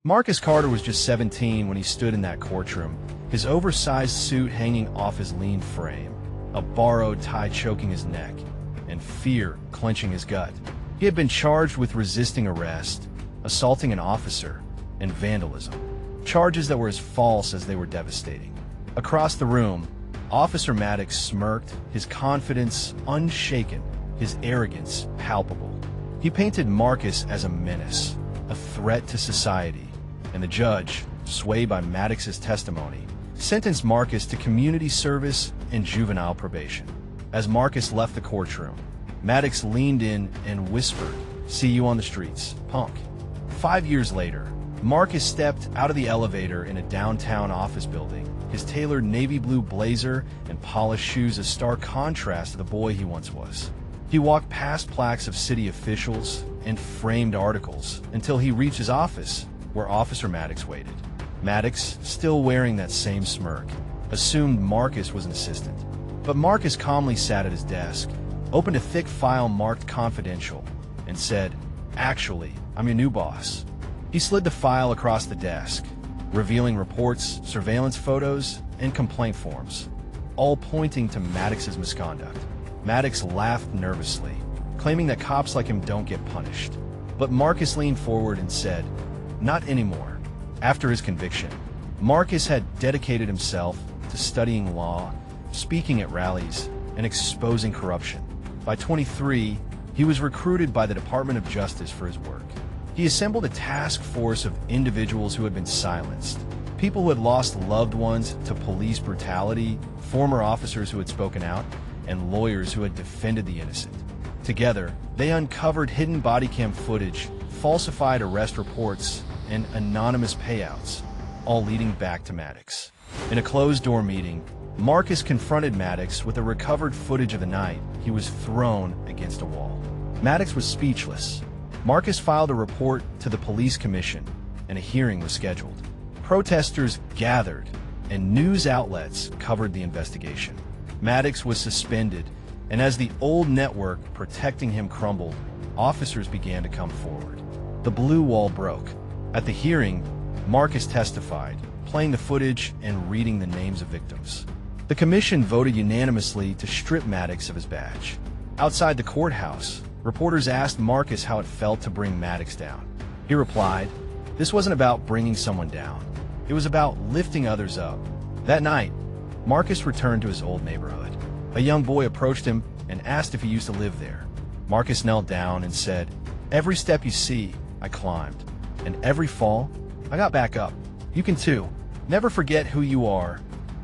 Marcus Carter was just 17 when he stood in that courtroom, his oversized suit hanging off his lean frame, a borrowed tie choking his neck, and fear clenching his gut. He had been charged with resisting arrest, assaulting an officer, and vandalism, charges that were as false as they were devastating. Across the room, Officer Maddox smirked, his confidence unshaken, his arrogance palpable. He painted Marcus as a menace, a threat to society, and the judge, swayed by Maddox's testimony, sentenced Marcus to community service and juvenile probation. As Marcus left the courtroom, Maddox leaned in and whispered, "See you on the streets, punk." 5 years later, Marcus stepped out of the elevator in a downtown office building, his tailored navy blue blazer and polished shoes a stark contrast to the boy he once was. He walked past plaques of city officials and framed articles until he reached his office, where Officer Maddox waited. Maddox, still wearing that same smirk, assumed Marcus was an assistant. But Marcus calmly sat at his desk, opened a thick file marked confidential, and said, "Actually, I'm your new boss." He slid the file across the desk, revealing reports, surveillance photos, and complaint forms, all pointing to Maddox's misconduct. Maddox laughed nervously, claiming that cops like him don't get punished. But Marcus leaned forward and said, "Not anymore." After his conviction, Marcus had dedicated himself to studying law, speaking at rallies, and exposing corruption. By 23, he was recruited by the Department of Justice for his work. He assembled a task force of individuals who had been silenced, people who had lost loved ones to police brutality, former officers who had spoken out, and lawyers who had defended the innocent. Together, they uncovered hidden body cam footage, falsified arrest reports, and anonymous payouts, all leading back to Maddox. In a closed-door meeting, Marcus confronted Maddox with the recovered footage of the night he was thrown against a wall. Maddox was speechless. Marcus filed a report to the police commission, and a hearing was scheduled. Protesters gathered, and news outlets covered the investigation. Maddox was suspended, and as the old network protecting him crumbled, officers began to come forward. The blue wall broke. At the hearing, Marcus testified, playing the footage and reading the names of victims. The commission voted unanimously to strip Maddox of his badge. Outside the courthouse, reporters asked Marcus how it felt to bring Maddox down. He replied, "This wasn't about bringing someone down. It was about lifting others up." That night, Marcus returned to his old neighborhood. A young boy approached him and asked if he used to live there. Marcus knelt down and said, "Every step you see, I climbed. And every fall, I got back up. You can too. Never forget who you are,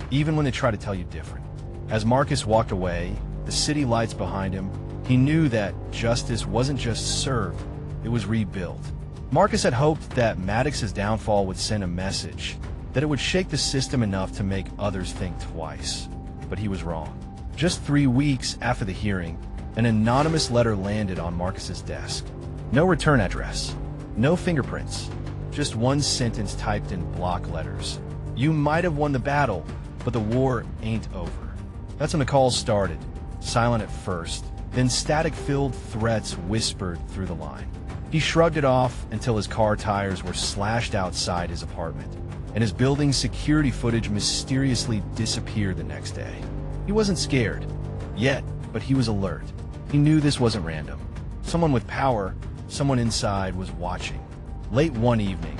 even when they try to tell you different." As Marcus walked away, the city lights behind him, he knew that justice wasn't just served, it was rebuilt. Marcus had hoped that Maddox's downfall would send a message, that it would shake the system enough to make others think twice. But he was wrong. Just 3 weeks after the hearing, an anonymous letter landed on Marcus's desk. No return address, no fingerprints, just one sentence typed in block letters. "You might have won the battle, but the war ain't over." That's when the calls started, silent at first, then static-filled threats whispered through the line. He shrugged it off until his car tires were slashed outside his apartment, and his building's security footage mysteriously disappeared the next day. He wasn't scared yet, but he was alert. He knew this wasn't random. Someone with power, someone inside, was watching. Late one evening,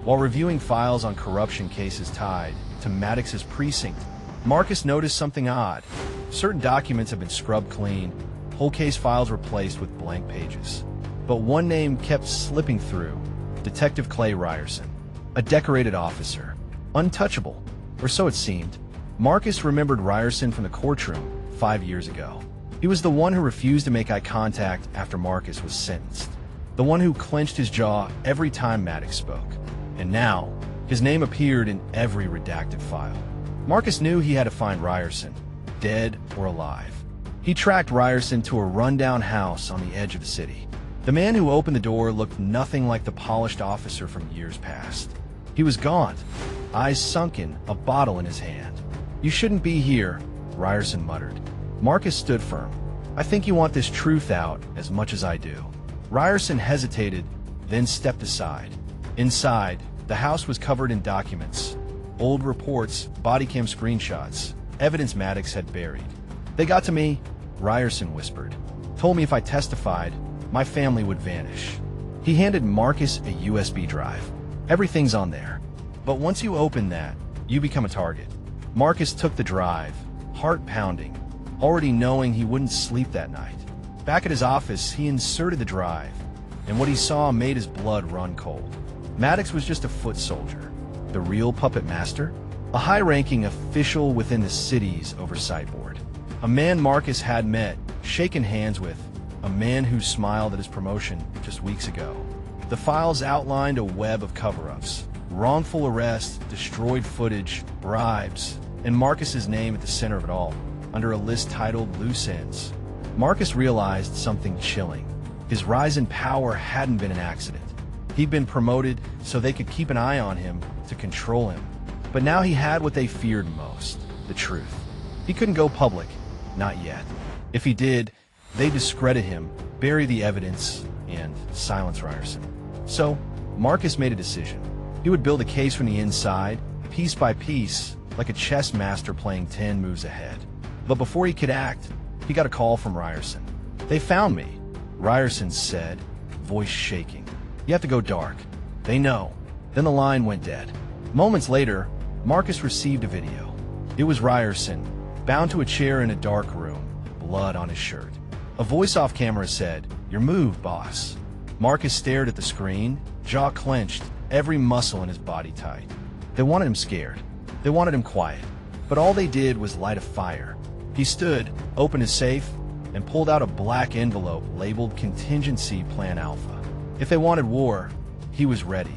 while reviewing files on corruption cases tied to Maddox's precinct, Marcus noticed something odd. Certain documents had been scrubbed clean, whole case files replaced with blank pages. But one name kept slipping through: Detective Clay Ryerson, a decorated officer, untouchable, or so it seemed. Marcus remembered Ryerson from the courtroom 5 years ago. He was the one who refused to make eye contact after Marcus was sentenced, the one who clenched his jaw every time Maddox spoke. And now, his name appeared in every redacted file. Marcus knew he had to find Ryerson, dead or alive. He tracked Ryerson to a rundown house on the edge of the city. The man who opened the door looked nothing like the polished officer from years past. He was gaunt, eyes sunken, a bottle in his hand. "You shouldn't be here," Ryerson muttered. Marcus stood firm. "I think you want this truth out as much as I do." Ryerson hesitated, then stepped aside. Inside, The house was covered in documents, old reports, body cam screenshots, evidence Maddox had buried. "They got to me," Ryerson whispered. "Told me if I testified, my family would vanish." He handed Marcus a USB drive. "Everything's on there. But once you open that, you become a target." Marcus took the drive, heart pounding, already knowing he wouldn't sleep that night. Back at his office, he inserted the drive, and what he saw made his blood run cold. Maddox was just a foot soldier. The real puppet master? A high-ranking official within the city's oversight board. A man Marcus had met, shaken hands with, a man who smiled at his promotion just weeks ago. The files outlined a web of cover-ups, wrongful arrests, destroyed footage, bribes, and Marcus's name at the center of it all, under a list titled Loose Ends. Marcus realized something chilling. His rise in power hadn't been an accident. He'd been promoted so they could keep an eye on him, to control him. But now he had what they feared most, the truth. He couldn't go public, not yet. If he did, they'd discredit him, bury the evidence, and silence Ryerson. So, Marcus made a decision. He would build a case from the inside, piece by piece, like a chess master playing 10 moves ahead. But before he could act, he got a call from Ryerson. "They found me," Ryerson said, voice shaking. "You have to go dark. They know." Then the line went dead. Moments later, Marcus received a video. It was Ryerson, bound to a chair in a dark room, blood on his shirt. A voice off camera said, "Your move, boss." Marcus stared at the screen, jaw clenched, every muscle in his body tight. They wanted him scared. They wanted him quiet. But all they did was light a fire. He stood, opened his safe, and pulled out a black envelope labeled Contingency Plan Alpha. If they wanted war, he was ready.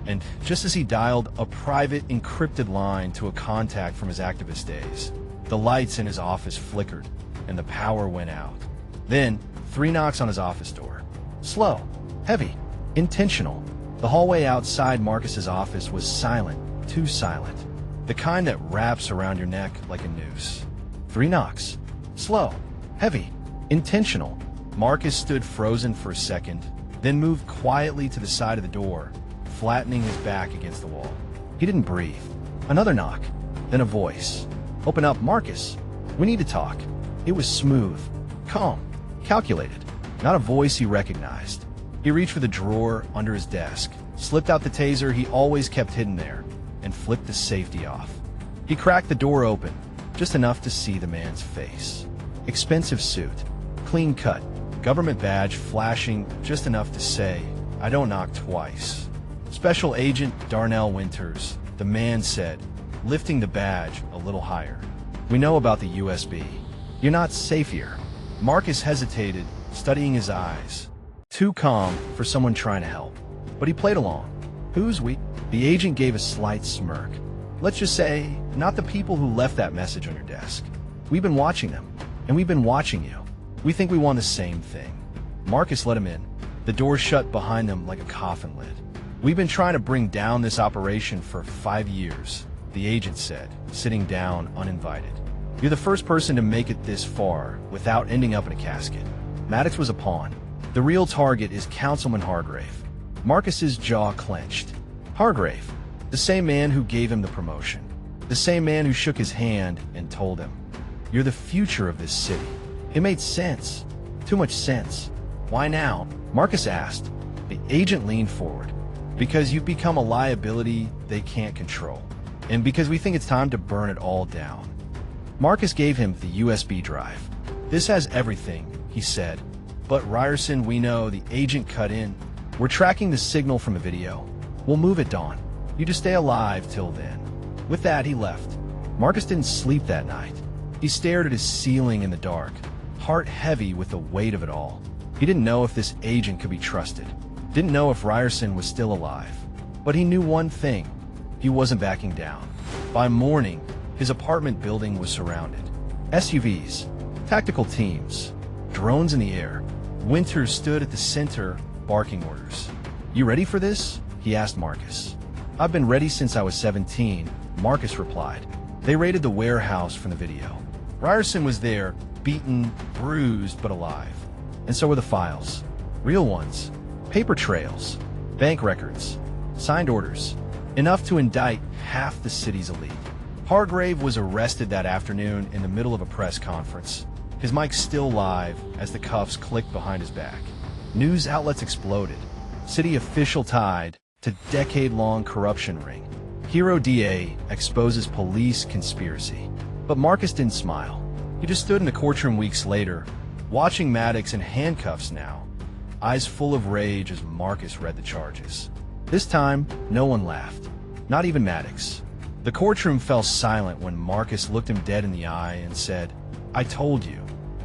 And just as he dialed a private, encrypted line to a contact from his activist days, the lights in his office flickered, and the power went out. Then, 3 knocks on his office door. Slow, heavy, intentional. The hallway outside Marcus's office was silent, too silent. The kind that wraps around your neck like a noose. 3 knocks. Slow, heavy, intentional. Marcus stood frozen for a second, then moved quietly to the side of the door, flattening his back against the wall. He didn't breathe. Another knock, then a voice. "Open up, Marcus. We need to talk." It was smooth, calm, calculated. Not a voice he recognized. He reached for the drawer under his desk, slipped out the taser he always kept hidden there, and flipped the safety off. He cracked the door open, just enough to see the man's face. Expensive suit, clean cut, government badge flashing just enough to say, "I don't knock twice." "Special Agent Darnell Winters," the man said, lifting the badge a little higher. "We know about the USB. You're not safe here." Marcus hesitated, studying his eyes. Too calm for someone trying to help. But he played along. "Who's we?" The agent gave a slight smirk. "Let's just say, not the people who left that message on your desk. We've been watching them, and we've been watching you. We think we want the same thing." Marcus let him in. The door shut behind them like a coffin lid. "We've been trying to bring down this operation for 5 years, the agent said, sitting down uninvited. "You're the first person to make it this far without ending up in a casket." Maddox was a pawn. The real target is Councilman Hargrave. Marcus's jaw clenched. Hargrave, the same man who gave him the promotion. The same man who shook his hand and told him, "You're the future of this city." It made sense. Too much sense. "Why now?" Marcus asked. The agent leaned forward. "Because you've become a liability they can't control. And because we think it's time to burn it all down." Marcus gave him the USB drive. "This has everything," he said. "But Ryerson, we know," the agent cut in. "We're tracking the signal from a video. We'll move at dawn. You just stay alive till then." With that, he left. Marcus didn't sleep that night. He stared at his ceiling in the dark, heart heavy with the weight of it all. He didn't know if this agent could be trusted. Didn't know if Ryerson was still alive. But he knew one thing. He wasn't backing down. By morning, his apartment building was surrounded. SUVs, tactical teams, drones in the air. Winters stood at the center, barking orders. "You ready for this?" he asked Marcus. "I've been ready since I was 17, Marcus replied. They raided the warehouse from the video. Ryerson was there, beaten, bruised, but alive. And so were the files. Real ones. Paper trails. Bank records. Signed orders. enough to indict half the city's elite. Hargrave was arrested that afternoon in the middle of a press conference, his mic still live as the cuffs clicked behind his back. News outlets exploded. City official tied to decade-long corruption ring. Hero DA exposes police conspiracy. But Marcus didn't smile. He just stood in the courtroom weeks later, watching Maddox in handcuffs now, eyes full of rage as Marcus read the charges. This time, no one laughed, not even Maddox. The courtroom fell silent when Marcus looked him dead in the eye and said, "I told you.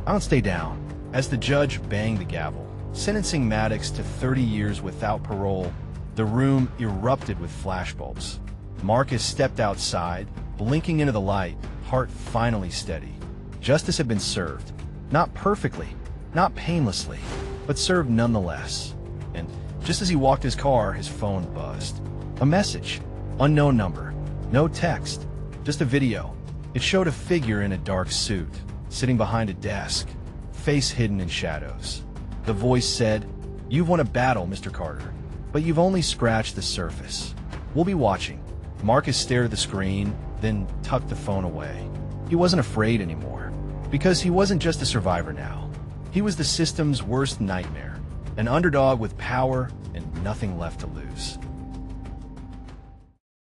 I don't stay down." As the judge banged the gavel, sentencing Maddox to 30 years without parole, the room erupted with flashbulbs. Marcus stepped outside, blinking into the light, heart finally steady. Justice had been served. Not perfectly, not painlessly, but served nonetheless. And just as he walked his car, his phone buzzed. A message. Unknown number. No text. Just a video. It showed a figure in a dark suit, sitting behind a desk, face hidden in shadows. The voice said, "You've won a battle, Mr. Carter, but you've only scratched the surface. We'll be watching." Marcus stared at the screen, then tucked the phone away. He wasn't afraid anymore, because he wasn't just a survivor now. He was the system's worst nightmare, an underdog with power and nothing left to lose.